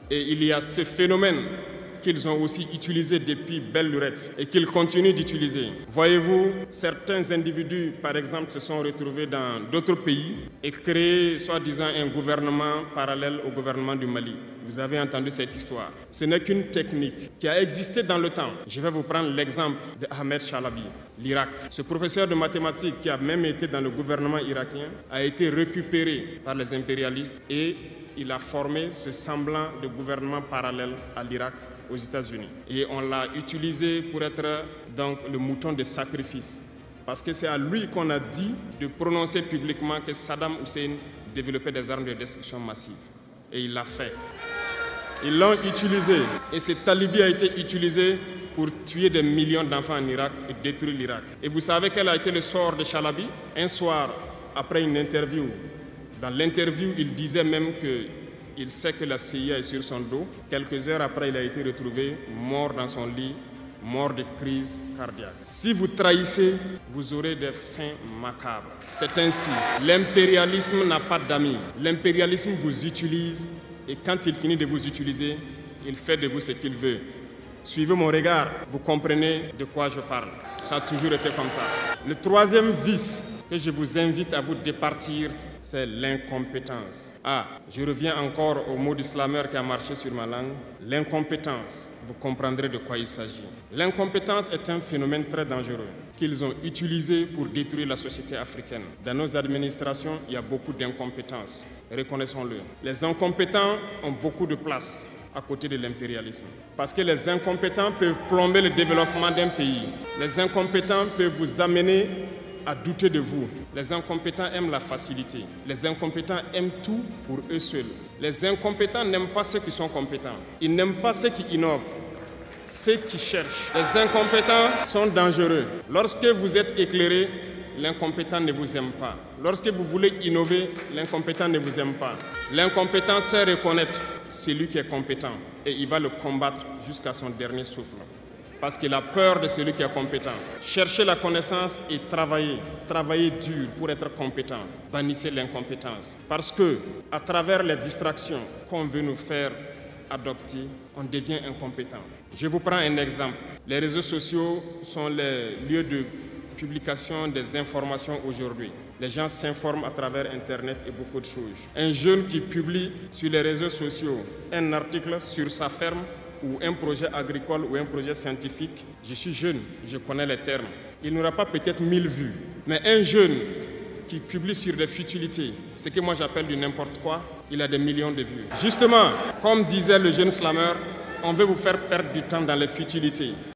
Et il y a ce phénomène qu'ils ont aussi utilisé depuis belle lurette et qu'ils continuent d'utiliser. Voyez-vous, certains individus, par exemple, se sont retrouvés dans d'autres pays et créé, soi-disant, un gouvernement parallèle au gouvernement du Mali. Vous avez entendu cette histoire. Ce n'est qu'une technique qui a existé dans le temps. Je vais vous prendre l'exemple de Ahmed Chalabi, l'Irak. Ce professeur de mathématiques qui a même été dans le gouvernement irakien a été récupéré par les impérialistes et il a formé ce semblant de gouvernement parallèle à l'Irak aux États-Unis. Et on l'a utilisé pour être donc le mouton de sacrifice. Parce que c'est à lui qu'on a dit de prononcer publiquement que Saddam Hussein développait des armes de destruction massive. Et il l'a fait. Ils l'ont utilisé. Et cet alibi a été utilisé pour tuer des millions d'enfants en Irak et détruire l'Irak. Et vous savez quel a été le sort de Chalabi? Un soir, après une interview, dans l'interview, il disait même qu'il sait que la CIA est sur son dos. Quelques heures après, il a été retrouvé mort dans son lit, mort de crise cardiaque. Si vous trahissez, vous aurez des fins macabres. C'est ainsi. L'impérialisme n'a pas d'amis. L'impérialisme vous utilise et quand il finit de vous utiliser, il fait de vous ce qu'il veut. Suivez mon regard, vous comprenez de quoi je parle. Ça a toujours été comme ça. Le troisième vice que je vous invite à vous départir, c'est l'incompétence. Je reviens encore au mot du slameur qui a marché sur ma langue. L'incompétence, vous comprendrez de quoi il s'agit. L'incompétence est un phénomène très dangereux qu'ils ont utilisé pour détruire la société africaine. Dans nos administrations, il y a beaucoup d'incompétence, reconnaissons-le. Les incompétents ont beaucoup de place à côté de l'impérialisme. Parce que les incompétents peuvent plomber le développement d'un pays. Les incompétents peuvent vous amener à douter de vous. Les incompétents aiment la facilité. Les incompétents aiment tout pour eux seuls. Les incompétents n'aiment pas ceux qui sont compétents. Ils n'aiment pas ceux qui innovent, ceux qui cherchent. Les incompétents sont dangereux. Lorsque vous êtes éclairé, l'incompétent ne vous aime pas. Lorsque vous voulez innover, l'incompétent ne vous aime pas. L'incompétent sait reconnaître celui qui est compétent et il va le combattre jusqu'à son dernier souffle. Parce qu'il a peur de celui qui est compétent. Cherchez la connaissance et travaillez dur pour être compétent. Bannissez l'incompétence. Parce que, à travers les distractions qu'on veut nous faire adopter, on devient incompétent. Je vous prends un exemple. Les réseaux sociaux sont les lieux de publication des informations aujourd'hui. Les gens s'informent à travers Internet et beaucoup de choses. Un jeune qui publie sur les réseaux sociaux un article sur sa ferme ou un projet agricole ou un projet scientifique, je suis jeune, je connais les termes. Il n'aura pas peut-être 1000 vues, mais un jeune qui publie sur des futilités, ce que moi j'appelle du n'importe quoi, il a des millions de vues. Justement, comme disait le jeune slameur, on veut vous faire perdre du temps dans les futilités.